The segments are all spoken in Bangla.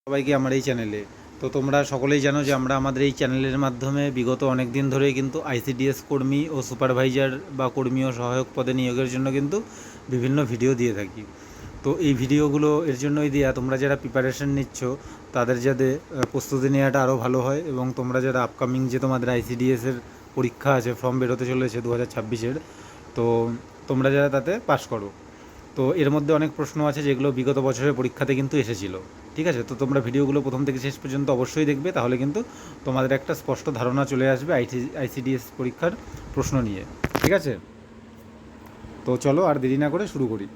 সবাইকে আমার এই চ্যানেলে। তো তোমরা সকলেই জানো যে আমরা আমাদের এই চ্যানেলের মাধ্যমে বিগত অনেক দিন ধরেই কিন্তু আইসিডিএস কর্মী ও সুপারভাইজার বা কর্মী ও সহায়ক পদে নিয়োগের জন্য কিন্তু বিভিন্ন ভিডিও দিয়ে থাকি। তো এই ভিডিওগুলো এর জন্যই দেওয়া, তোমরা যারা প্রিপারেশন নিচ্ছ তাদের যাতে প্রস্তুতি নেওয়াটা আরও ভালো হয়, এবং তোমরা যারা আপকামিং যে তোমাদের আইসিডিএসের পরীক্ষা আছে, ফর্ম বেরোতে চলেছে 2026-এর, তো তোমরা যারা তাতে পাস করো। তো এর মধ্যে অনেক প্রশ্ন আছে যেগুলো বিগত বছরের পরীক্ষাতে কিন্তু এসেছিল। ঠিক আছে, তো তোমরা ভিডিওগুলো প্রথম থেকে শেষ পর্যন্ত অবশ্যই দেখবে, তাহলে কিন্তু তোমাদের একটা স্পষ্ট ধারণা চলে আসবে আইসিডিএস পরীক্ষার প্রশ্ন নিয়ে। ঠিক আছে, তো চলো আর দেরি না করে শুরু করি।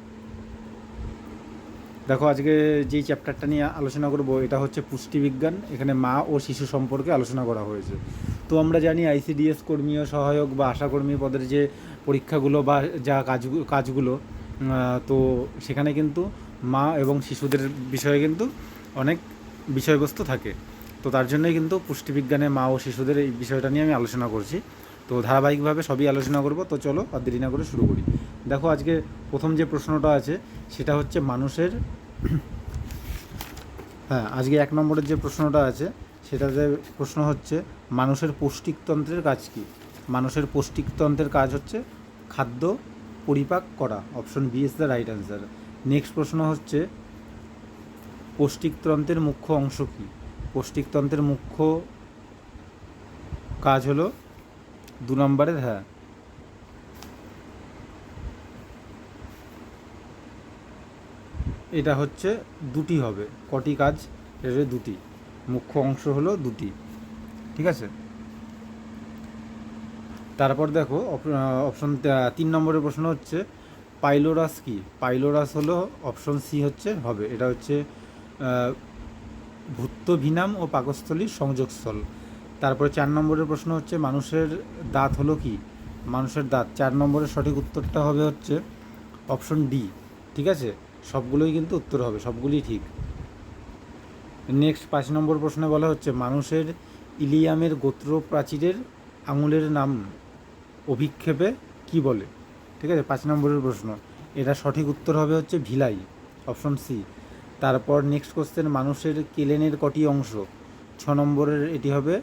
দেখো, আজকে যেই চ্যাপ্টারটা নিয়ে আলোচনা করব এটা হচ্ছে পুষ্টিবিজ্ঞান। এখানে মা ও শিশু সম্পর্কে আলোচনা করা হয়েছে। তো আমরা জানি আইসিডিএস কর্মী ও সহায়ক বা আশাকর্মী পদের যে পরীক্ষাগুলো বা যা কাজগুলো, তো সেখানে কিন্তু মা এবং শিশুদের বিষয়ে কিন্তু অনেক বিষয়বস্তু থাকে। তো তার জন্যই কিন্তু পুষ্টিবিজ্ঞানে মা ও শিশুদের এই বিষয়টা নিয়ে আমি আলোচনা করছি। তো ধারাবাহিকভাবে সবই আলোচনা করব। তো চলো আর দেরি না করে শুরু করি। দেখো, আজকে প্রথম যে প্রশ্নটা আছে সেটা হচ্ছে মানুষের আজকে 1 নম্বরের যে প্রশ্নটা আছে সেটাতে প্রশ্ন হচ্ছে মানুষের পৌষ্টিকতন্ত্রের কাজ কী। মানুষের পৌষ্টিকতন্ত্রের কাজ হচ্ছে খাদ্য পরিপাক করা। Option B is the right answer. Next প্রশ্ন হচ্ছে পৌষ্টিকতন্ত্রের মুখ্য অংশ কী। পৌষ্টিকতন্ত্রের মুখ্য কাজ হলো 2 নম্বরের এটা হচ্ছে দুটি হবে। কটি কাজ? এর দুটি মুখ্য অংশ হলো দুটি। ঠিক আছে, তারপর দেখো অপশন 3 নম্বরের প্রশ্ন হচ্ছে পাইলোরাস কি। পাইলোরাস হলো অপশন সি হচ্ছে হবে, এটা হচ্ছে ভূত্বভিনাম ও পাকস্থলীর সংযোগস্থল। তারপরে 4 নম্বরের প্রশ্ন হচ্ছে মানুষের দাঁত হলো কি। মানুষের দাঁত 4 নম্বরের সঠিক উত্তরটা হবে হচ্ছে অপশন ডি। ঠিক আছে, সবগুলোই কিন্তু উত্তর হবে, সবগুলোই ঠিক। নেক্সট 5 নম্বর প্রশ্নে বলা হচ্ছে মানুষের ইলিয়ামের গোত্র প্রাচীরের আঙুলের নাম অভিক্ষেপে কি বলে। ঠিক আছে, 5 নম্বরের প্রশ্ন, এটা সঠিক উত্তর হবে হচ্ছে ভিলাই, অপশন সি। তারপর নেক্সট কোশ্চেন মানুষের কেলেনের কটি অংশ। 6 নম্বরের এটি হবে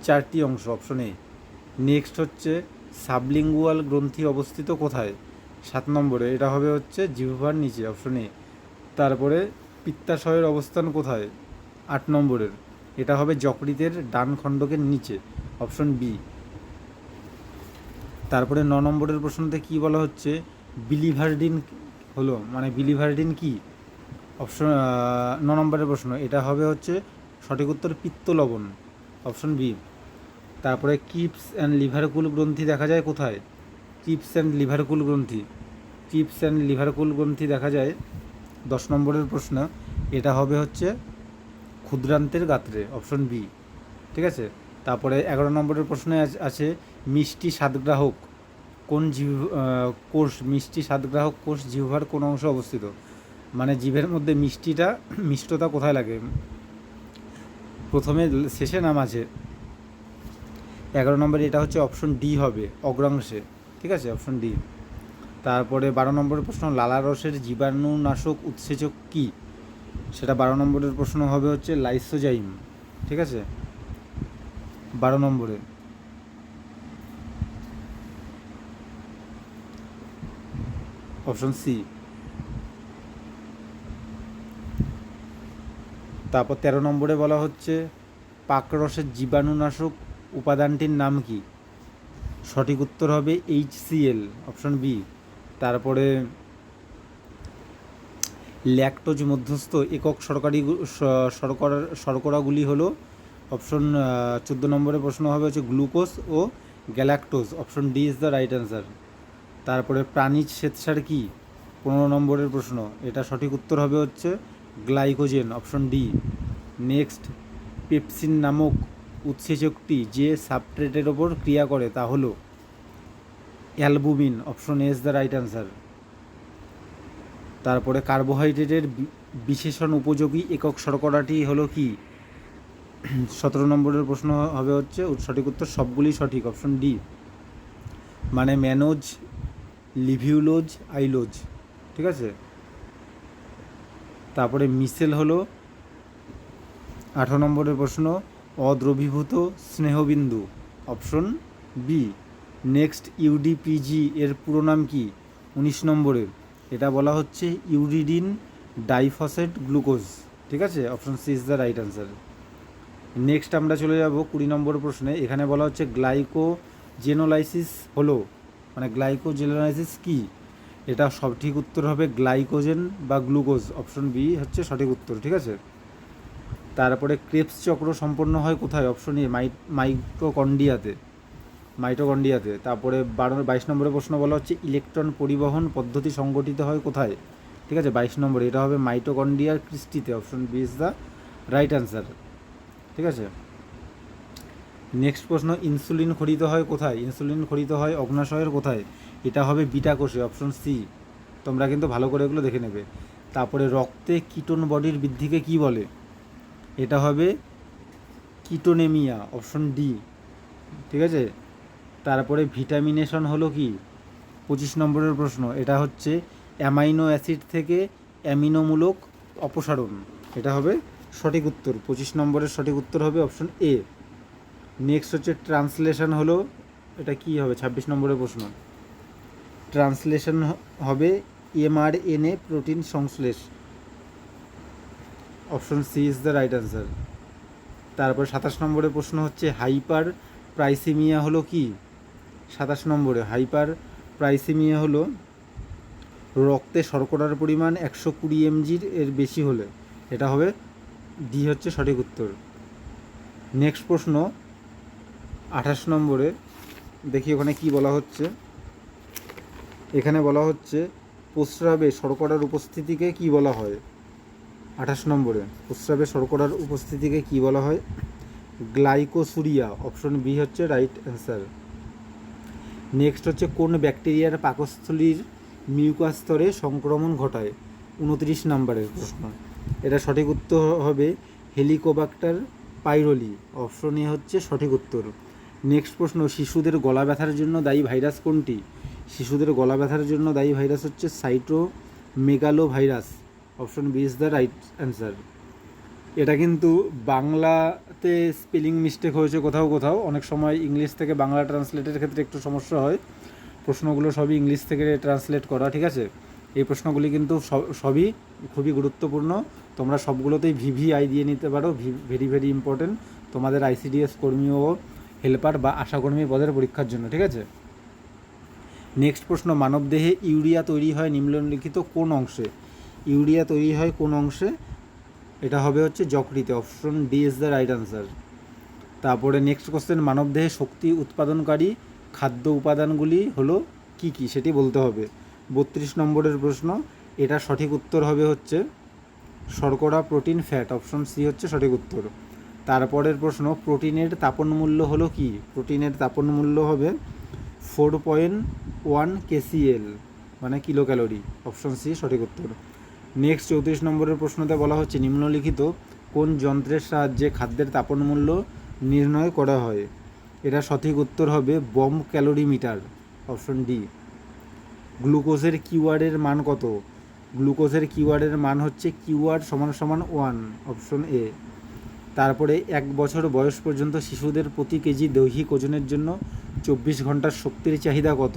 4টি অংশ, অপশন এ। নেক্সট হচ্ছে সাবলিঙ্গুয়াল গ্রন্থি অবস্থিত কোথায়। 7 নম্বরে এটা হবে হচ্ছে জিহ্বার নিচে, অপশন এ। তারপরে পিত্তাশয়ের অবস্থান কোথায়। 8 নম্বরের এটা হবে যকৃতের ডান খণ্ডকের নিচে, অপশন বি। তারপরে 9 নম্বরের প্রশ্নতে কী বলা হচ্ছে বিলিভারডিন হলো, মানে বিলিভারডিন কি। অপশন 9 নম্বরের প্রশ্ন, এটা হবে হচ্ছে সঠিক উত্তর পিত্ত লবণ, অপশন বি। তারপরে কিপস অ্যান্ড লিভারকুল গ্রন্থি দেখা যায় কোথায়। কিপস অ্যান্ড লিভারকুল গ্রন্থি, কিপস অ্যান্ড লিভারকুল গ্রন্থি দেখা যায় 10 নম্বরের প্রশ্ন, এটা হবে হচ্ছে ক্ষুদ্রান্তের গাত্রে, অপশন বি। ঠিক আছে, তারপরে 11 নম্বরের প্রশ্নে আছে মিষ্টি স্বাদগ্রাহক কোন কোষ, মিষ্টি স্বাদগ্রাহক কোষ জিহ্বার কোন অংশে অবস্থিত। মানে জিভের মধ্যে মিষ্টতা কোথায় লাগে, প্রথমে, শেষে নাম আছে। 11 নম্বরে এটা হচ্ছে অপশন ডি হবে অগ্রাংশে। ঠিক আছে, অপশন ডি। তারপরে 12 নম্বরের প্রশ্ন লালারসের জীবাণুনাশক উৎসেচক কী। সেটা 12 নম্বরের প্রশ্ন হবে হচ্ছে লাইসোজাইম। ঠিক আছে, 12 নম্বরে অপশন সি। তারপর 13 নম্বরে বলা হচ্ছে পাকরসের জীবাণুনাশক উপাদানটির নাম কি। সঠিক উত্তর হবে HCl, অপশন বি। তারপরে ল্যাকটোজ মধ্যস্থ একক শর্করাগুলি হলো, অপশন 14 নম্বরের প্রশ্ন হবে হচ্ছে গ্লুকোজ ও galactose, option D is the right answer. তারপরে প্রাণীজ শ্বেতসার কি, 15 নম্বরের প্রশ্ন, এটা সঠিক উত্তর হবে হচ্ছে glycogen, option D. Next pepsin নামক উৎসেচকটি যে সাবস্ট্রেটের ওপর ক্রিয়া করে তা হলো albumin, option A is the right answer. তারপরে কার্বোহাইড্রেটের বিশেষণ উপযোগী একক শর্করাটি হলো কি। 17 নম্বরের প্রশ্ন হবে হচ্ছে সঠিক উত্তর সবগুলি সঠিক, অপশন ডি, মানে ম্যানোজ, লিভিউলোজ, আইলোজ। ঠিক আছে, তারপরে মিসেল হলো 18 নম্বরের প্রশ্ন অদ্রবীভূত স্নেহবিন্দু, অপশন বি। নেক্সট ইউডিপিজি এর পুরো নাম কি? 19 নম্বরের, এটা বলা হচ্ছে ইউরিডিন ডাইফসফেট গ্লুকোজ, ঠিক আছে, option C is the right answer. Next আমরা চলে যাব 20 নম্বর প্রশ্নে। এখানে বলা হচ্ছে গ্লাইকোজেনোলাইসিস হলো, মানে গ্লাইকোজেনোলাইসিস কি? এটা সঠিক উত্তর হবে গ্লাইকোজেন বা গ্লুকোজ, অপশন বি হচ্ছে সঠিক উত্তর, ঠিক আছে। তারপরে ক্রেবস চক্র সম্পন্ন হয় কোথায়? অপশন এ মাইটোকন্ড্রিয়াতে। তারপরে 22 নম্বরের প্রশ্ন বলা হচ্ছে ইলেকট্রন পরিবহন পদ্ধতি সংগঠিত হয় কোথায়? ঠিক আছে, 22 নম্বরে এটা হবে মাইটোকন্ড্রিয়ার ক্রিস্টিতে, option B is the right answer, ঠিক আছে। নেক্সট প্রশ্ন ইনসুলিন খরিত হয় কোথায়? ইনসুলিন খরিত হয় অগ্নাশয়ের কোথায়? এটা হবে বিটা কোষে, অপশন সি। তোমরা কিন্তু ভালো করে এগুলো দেখে নেবে। তারপরে রক্তে কিটোন বডির বৃদ্ধিকে কি বলে? এটা হবে কিটোনেমিয়া, অপশন ডি, ঠিক আছে। তারপরে ভিটামিনেশন হলো কি? 25 নম্বরের প্রশ্ন, এটা হচ্ছে অ্যামাইনো অ্যাসিড থেকে অ্যামিনোমূলক অপসারণ, এটা হবে সঠিক উত্তর। 25 নম্বরের সঠিক উত্তর হবে অপশন এ। নেক্সট হচ্ছে ট্রান্সলেশন হলো, এটা কি হবে? 26 নম্বরের প্রশ্ন, ট্রান্সলেশন হবে এমআরএনএ প্রোটিন সংশ্লেষ, option C is the right answer. তারপর 27 নম্বরের প্রশ্ন হচ্ছে হাইপার প্রাইসেমিয়া হলো কি? 27 নম্বরে হাইপার প্রাইসেমিয়া হলো রক্তে শর্করার পরিমাণ 120 mg এর বেশি হলে, এটা হবে ডি হচ্ছে সঠিক উত্তর। নেক্সট প্রশ্ন 28 নম্বরে, দেখি ওখানে কি বলা হচ্ছে। এখানে বলা হচ্ছে প্রস্রাবে শর্করার উপস্থিতিকে কি বলা হয়? 28 নম্বরে প্রস্রাবে শর্করার উপস্থিতিকে কি বলা হয়? গ্লাইকোসুরিয়া, অপশন বি হচ্ছে রাইট অ্যান্সার। নেক্সট হচ্ছে কোন ব্যাকটেরিয়ার পাকস্থলীর মিউকাস স্তরে সংক্রমণ ঘটায়? 29 নম্বরের প্রশ্ন, এটা সঠিক উত্তর হবে হেলিকোব্যাক্টার পাইরোলি, অপশন এ হচ্ছে সঠিক উত্তর। নেক্সট প্রশ্ন শিশুদের গলা ব্যথার জন্য দায়ী ভাইরাস কোনটি? শিশুদের গলা ব্যথার জন্য দায়ী ভাইরাস হচ্ছে cytomegalo virus, option B is the right answer. এটা কিন্তু বাংলাতে স্পেলিং মিস্টেক হয়েছে কোথাও কোথাও, অনেক সময় ইংলিশ থেকে বাংলা ট্রান্সলেটের ক্ষেত্রে একটু সমস্যা হয়। প্রশ্নগুলো সবই ইংলিশ থেকে ট্রান্সলেট করা, ঠিক আছে। এই প্রশ্নগুলি কিন্তু সবই খুবই গুরুত্বপূর্ণ, তোমরা সবগুলোতেই ভিভিআই দিয়ে নিতে পারো, ভেরি ভেরি ইম্পর্টেন্ট তোমাদের আইসিডিএস কর্মী ও হেল্পার বা আশাকর্মী পদের পরীক্ষার জন্য, ঠিক আছে। নেক্সট প্রশ্ন মানবদেহে ইউরিয়া তৈরি হয় নিম্নলিখিত কোন অংশে? ইউরিয়া তৈরি হয় কোন অংশে? এটা হবে হচ্ছে যকৃতে, option D is the right answer. তারপরে নেক্সট কোশ্চেন মানবদেহে শক্তি উৎপাদনকারী খাদ্য উপাদানগুলি হলো কি কি সেটি বলতে হবে। 32 নম্বরের প্রশ্ন, এটা সঠিক উত্তর হবে হচ্ছে শর্করা, প্রোটিন, ফ্যাট, অপশন সি হচ্ছে সঠিক উত্তর। তারপরের প্রশ্ন প্রোটিনের তাপন মূল্য হলো কি? প্রোটিনের তাপন মূল্য হবে 4.1 kcal, মানে কিলো ক্যালোরি, অপশন সি সঠিক উত্তর। নেক্সট 34 নম্বরের প্রশ্নতে বলা হচ্ছে নিম্নলিখিত কোন যন্ত্রের সাহায্যে খাদ্যের তাপন মূল্য নির্ণয় করা হয়? এটা সঠিক উত্তর হবে বম্ব ক্যালোরিমিটার, অপশন ডি। গ্লুকোজের কিউআরের মান কত? গ্লুকোজের কিউআরের মান হচ্ছে কিউআর সমান সমান 1, অপশন এ। তারপরে 1 বছর বয়স পর্যন্ত শিশুদের প্রতি কেজি দৈহিক ওজনের জন্য 24 ঘন্টার শক্তির চাহিদা কত?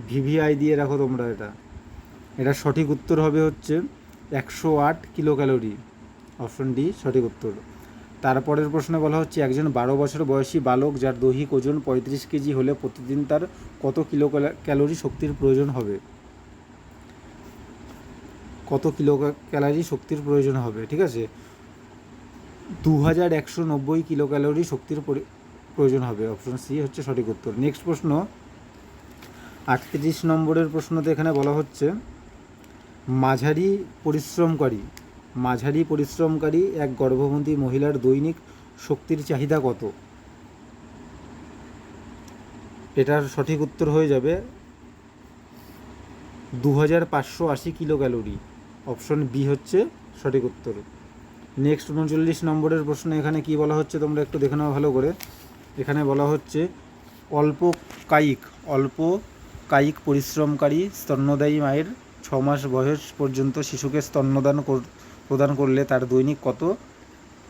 ভিভিআই দিয়ে রাখো তোমরা। এটা সঠিক উত্তর হবে হচ্ছে 108 কিলো ক্যালোরি, অপশন ডি সঠিক উত্তর। তারপরের প্রশ্নে বলা হচ্ছে একজন 12 বছর বয়সী বালক যার দৈহিক ওজন 35 কেজি হলে প্রতিদিন তার কত কিলো ক্যালোরি শক্তির প্রয়োজন হবে? কত কিলো ক্যালোরি শক্তির প্রয়োজন হবে, ঠিক আছে, 2190 কিলো ক্যালোরি শক্তির প্রয়োজন হবে, অপশন সি হচ্ছে সঠিক উত্তর। নেক্সট প্রশ্ন 38 নম্বরের প্রশ্নতে এখানে বলা হচ্ছে মাঝারি পরিশ্রমকারী এক গর্ভবতী মহিলার দৈনিক শক্তির চাহিদা কত? এটার সঠিক উত্তর হয়ে যাবে 2580 কিলো ক্যালোরি, অপশন বি হচ্ছে সঠিক উত্তর। নেক্সট 39 নম্বরের প্রশ্ন, এখানে কি বলা হচ্ছে তোমরা একটু দেখে নাও ভালো করে। এখানে বলা হচ্ছে অল্প কায়িক পরিশ্রমকারী স্তন্যদায়ী মায়ের 6 মাস বয়স পর্যন্ত শিশুকে স্তন্যদান প্রদান করলে তার দৈনিক কত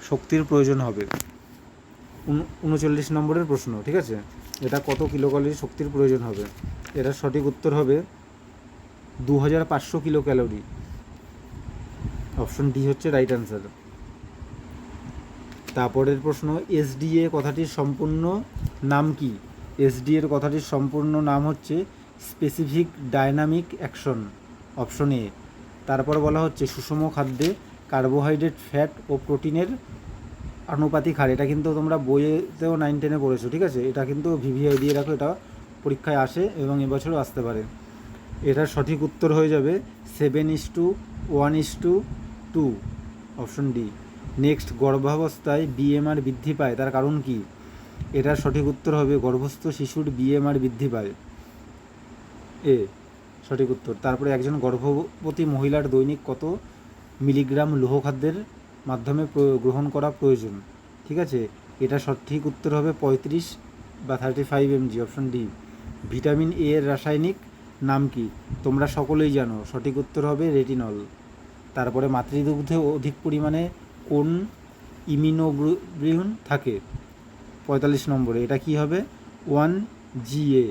শক্তির প্রয়োজন হবে? 39 নম্বরের প্রশ্ন, ঠিক আছে। এটা কত কিলোক্যালোরি শক্তির প্রয়োজন হবে? এটার সঠিক উত্তর হবে 2500 কিলো ক্যালোরি। অপশন ডি হচ্ছে রাইট অ্যান্সার। তারপরের প্রশ্ন, এসডিএ কথাটির সম্পূর্ণ নাম কি? এসডিএর কথাটির সম্পূর্ণ নাম হচ্ছে specific dynamic action, option A. তারপর বলা হচ্ছে সুষম খাদ্যে কার্বোহাইড্রেট, ফ্যাট ও প্রোটিনের আনুপাতিক হার। এটা কিন্তু তোমরা বইয়েতেও 9-10 পড়েছো, ঠিক আছে। এটা কিন্তু ভিভিআই দিয়ে রাখো, এটা পরীক্ষায় আসে এবং এবছরও আসতে পারে। এটার সঠিক উত্তর হয়ে যাবে 7:1:2, অপশন ডি। নেক্সট, গর্ভাবস্থায় বিএমআর বৃদ্ধি পায় তার কারণ কি? এটার সঠিক উত্তর হবে গর্ভস্থ শিশুর বিএমআর বৃদ্ধি পায়, এ সঠিক উত্তর। তারপরে একজন গর্ভবতী মহিলার দৈনিক কত মিলিগ্রাম লৌহ খাদ্যের মাধ্যমে গ্রহণ করা প্রয়োজন? ঠিক আছে, এটা সঠিক উত্তর হবে 35 বা 35 mg, option D. Vitamin A এর রাসায়নিক নাম কি? তোমরা সকলেই জানো, সঠিক উত্তর হবে রেটিনল। তারপরে মাতৃদুগ্ধে অধিক পরিমাণে কোন ইমিউনোগ্লোবিন থাকে? 45 নম্বরে এটা কি হবে? 1GA,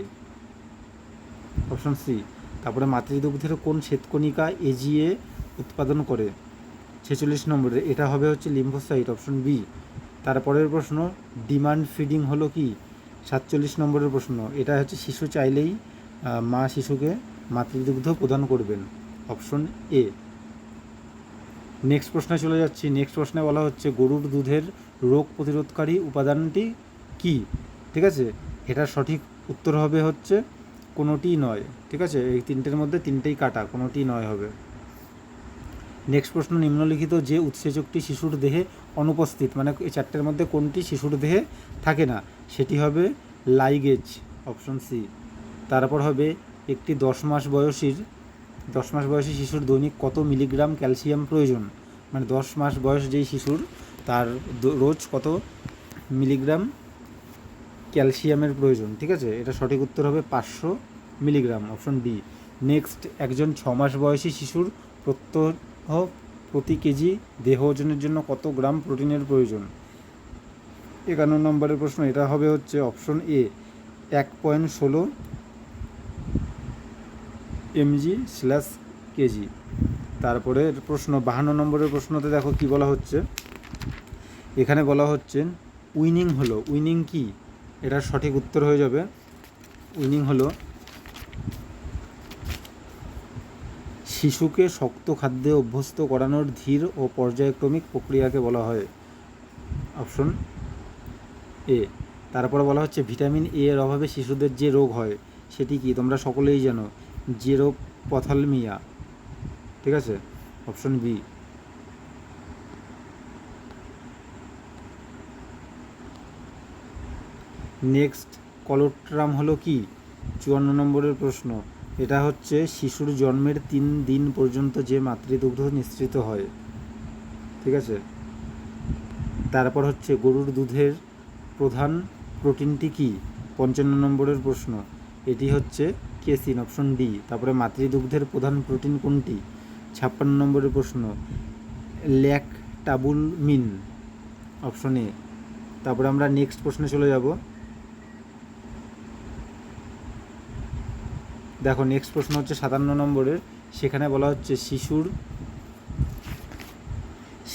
option C. তারপরে মাতৃদুগ্ধের কোন শ্বেতকণিকা এজিএ উৎপাদন করে? 46 নম্বরে এটা হবে হচ্ছে লিম্ফোসাইট, অপশন বি। তারপরের প্রশ্ন, ডিমান্ড ফিডিং হলো কি? 47 নম্বরের প্রশ্ন, এটা হচ্ছে শিশু চাইলেই মা শিশুকে মাতৃদুগ্ধ প্রদান করবেন, অপশন এ। নেক্সট প্রশ্নে চলে যাচ্ছি। নেক্সট প্রশ্নে বলা হচ্ছে গরুর দুধের রোগ প্রতিরোধকারী উপাদানটি কি? ঠিক আছে, এটার সঠিক উত্তর হবে হচ্ছে কোনোটিই নয়, ঠিক আছে। এই তিনটের মধ্যে তিনটেই কাটা, কোনোটিই নয় হবে। নেক্সট প্রশ্ন, নিম্নলিখিত যে উৎসেচকটি শিশুর দেহে অনুপস্থিত, মানে এই চারটের মধ্যে কোনটি শিশুর দেহে থাকে না? সেটি হবে লাইগেজ, অপশন সি। তারপর হবে একটি 10 মাস বয়সী শিশুর দৈনিক কত মিলিগ্রাম ক্যালসিয়াম প্রয়োজন? মানে 10 মাস বয়স যেই শিশুর, তার রোজ কত মিলিগ্রাম ক্যালসিয়ামের প্রয়োজন? ঠিক আছে, এটা সঠিক উত্তর হবে 500 মিলিগ্রাম, অপশন ডি। নেক্সট, একজন 6 মাস বয়সী শিশুর প্রত্যহ প্রতি কেজি দেহ ওজনের জন্য কত গ্রাম প্রোটিনের প্রয়োজন? 51 নম্বরের প্রশ্ন, এটা হবে হচ্ছে অপশন এ 1.16 mg/kg। তারপরে প্রশ্ন 52 নম্বরের প্রশ্নতে দেখো কি বলা হচ্ছে। এখানে বলা হচ্ছে উইনিং কি? এটার সঠিক উত্তর হয়ে যাবে, উইনিং হলো শিশুকে শক্ত খাদ্যে অভ্যস্ত করানোর ধীর ও পর্যায়ক্রমিক প্রক্রিয়াকে বলা হয়, অপশন এ। তারপরে বলা হচ্ছে ভিটামিন এ এর অভাবে শিশুদের যে রোগ হয় সেটি কি? তোমরা সকলেই জানো, জেরোপ্থ্যালমিয়া, ঠিক আছে, অপশন বি। নেক্সট, কলোট্রাম হলো কি? 54 নম্বরের প্রশ্ন, এটা হচ্ছে শিশুর জন্মের 3 দিন পর্যন্ত যে মাতৃদুগ্ধ নিঃসৃত হয়, ঠিক আছে। তারপর হচ্ছে গরুর দুধের প্রধান প্রোটিনটি কি? 55 নম্বরের প্রশ্ন, এটি হচ্ছে কেসিন, অপশন ডি। তারপরে মাতৃদুগ্ধের প্রধান প্রোটিন কোনটি? 56 নম্বরের প্রশ্ন, ল্যাকটাবুলমিন, অপশন এ। তারপরে আমরা নেক্সট প্রশ্নে চলে যাব। দেখো, নেক্সট প্রশ্ন হচ্ছে 57 নম্বরের। সেখানে বলা হচ্ছে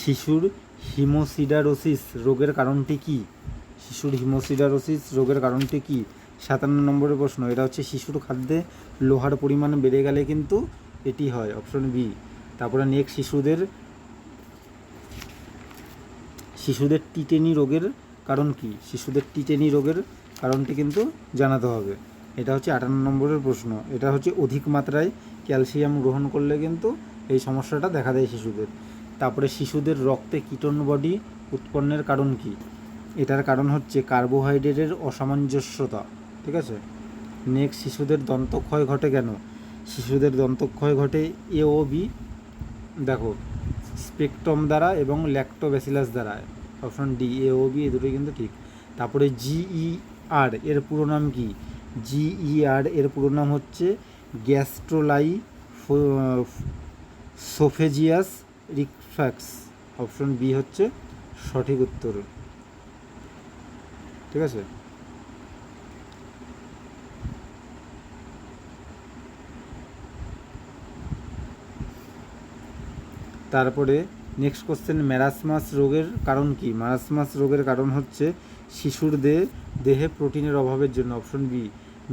শিশুর হিমোসিডারোসিস রোগের কারণটি কি? শিশুর হিমোসিডারোসিস রোগের কারণটি কি? 57 নম্বরের প্রশ্ন, এটা হচ্ছে শিশুর খাদ্যে লোহার পরিমাণ বেড়ে গেলে কিন্তু এটি হয়, অপশন বি। তারপরে নেক্সট, শিশুদের টিটেনি রোগের কারণ কি? শিশুদের টিটেনি রোগের কারণটি কিন্তু জানাতে হবে। এটা হচ্ছে 58 নম্বরের প্রশ্ন। এটা হচ্ছে অধিক মাত্রায় ক্যালসিয়াম গ্রহণ করলে কিন্তু এই সমস্যাটা দেখা দেয় শিশুদের। তারপরে শিশুদের রক্তে কিটোন বডি উৎপন্নের কারণ কি? এটার কারণ হচ্ছে কার্বোহাইড্রেটের অসামঞ্জস্যতা, ঠিক আছে। নেক্সট, শিশুদের দন্তক্ষয় ঘটে কেন? শিশুদের দন্তক্ষয় ঘটে এ ও বি, দেখো, স্পেকট্রাম দ্বারা এবং ল্যাক্টোব্যাসিলাস দ্বারা, অপশন ডি, এ ও বি, এই দুটোই কিন্তু ঠিক। তারপরে জিইআর এর পুরো নাম কি? জিইআর এর পুরো নাম হচ্ছে গ্যাস্ট্রোলাইসোফেজিয়াস ফ্যাক্স, অপশন বি হচ্ছে সঠিক উত্তর। ঠিক আছে, তারপরে নেক্সট কোশ্চেন, ম্যারাসমাস রোগের কারণ কি? ম্যারাসমাস রোগের কারণ হচ্ছে শিশুর দেহে প্রোটিনের অভাবের জন্য, অপশন বি।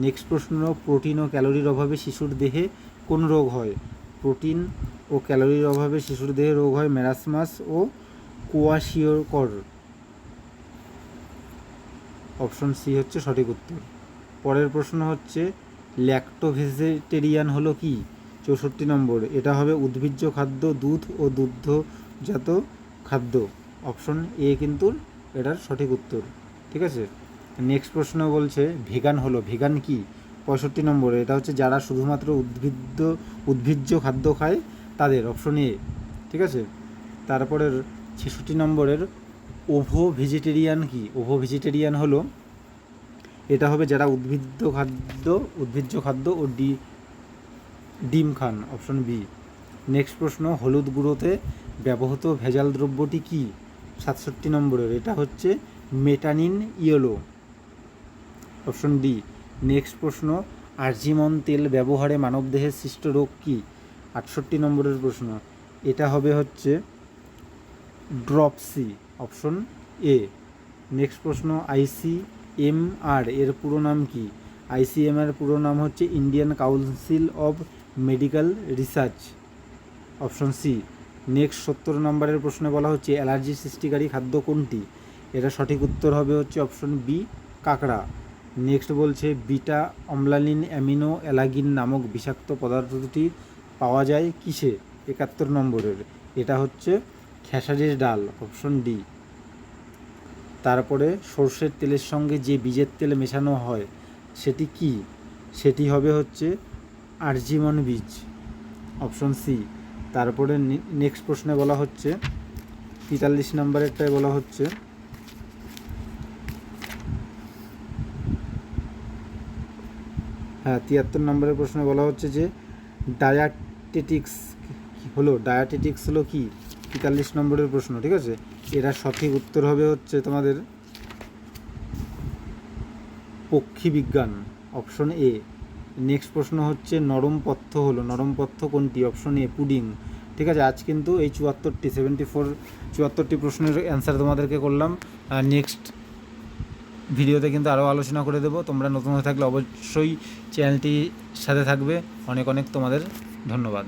নেক্সট প্রশ্ন, প্রোটিন ও ক্যালোরির অভাবে শিশুর দেহে কোন রোগ হয়? প্রোটিন ও ক্যালোরির অভাবে শিশুর দেহে রোগ হয় ম্যারাসমাস ও কোয়াশিওকর, অপশন সি হচ্ছে সঠিক উত্তর। পরের প্রশ্ন হচ্ছে ল্যাক্টোভেজিটেরিয়ান হলো কি? 64 নম্বর, এটা হবে উদ্ভিজ্জ খাদ্য, দুধ ও দুগ্ধজাত খাদ্য, অপশন এ কিন্তু এটার সঠিক উত্তর। ঠিক আছে, নেক্সট প্রশ্ন বলছে ভেগান হলো, ভেগান কি? 65 নম্বরে, এটা হচ্ছে যারা শুধুমাত্র উদ্ভিজ্জ খাদ্য খায় তাদের, অপশন এ। ঠিক আছে, তারপরের 66 নম্বরের ওভো ভেজিটেরিয়ান কি? ওভো ভেজিটেরিয়ান হলো, এটা হবে যারা উদ্ভিজ্জ খাদ্য ও ডিম খান, অপশন বি। নেক্সট প্রশ্ন, হলুদ গুঁড়োতে ব্যবহৃত ভেজাল দ্রব্যটি কি? 67 নম্বরের, এটা হচ্ছে মেটানিন ইয়েলো, অপশন ডি। নেক্সট প্রশ্ন, আরজিমন তেল ব্যবহারে মানবদেহে সৃষ্ট রোগ কি? 68 নম্বরের প্রশ্ন, এটা হবে হচ্ছে ড্রপসি, অপশন এ। নেক্সট প্রশ্ন, আইসিএমআর এর পুরো নাম কি? আইসিএমআর পুরো নাম হচ্ছে Indian council of medical research, option C. Next 70 নম্বরের প্রশ্নে বলা হচ্ছে অ্যালার্জি সৃষ্টিকারী খাদ্য কোনটি? এটা সঠিক উত্তর হবে হচ্ছে অপশন বি, কাঁকড়া। নেক্সট বলছে বিটা অম্লালিন অ্যামিনো অ্যালাগিন নামক বিষাক্ত পদার্থটি পাওয়া যায় কিসে? 71 নম্বরের, এটা হচ্ছে খেসারির ডাল, অপশন ডি। তারপরে সর্ষের তেলের সঙ্গে যে বীজের তেল মেশানো হয় সেটি কি? সেটি হবে হচ্ছে আরজিমন বীজ, অপশন সি। তারপরে নেক্সট প্রশ্নে বলা হচ্ছে 43 নম্বরেরটায় বলা হচ্ছে হ্যাঁ 73 নম্বরের প্রশ্নে বলা হচ্ছে যে ডায়াটেটিক্স হলো কি? 43 নম্বরের প্রশ্ন। ঠিক আছে, এরা সঠিক উত্তর হবে হচ্ছে তোমাদের পক্ষী বিজ্ঞান, অপশন এ। নেক্সট প্রশ্ন হচ্ছে নরম পথ্য কোনটি? Option A, pudding. ঠিক আছে, আজ কিন্তু এই 74টি প্রশ্নের অ্যান্সার তোমাদেরকে করলাম। নেক্সট ভিডিওতে কিন্তু আরও আলোচনা করে দেবো। তোমরা নতুন হয়ে থাকলে অবশ্যই চ্যানেলটির সাথে থাকবে। অনেক তোমাদের ধন্যবাদ।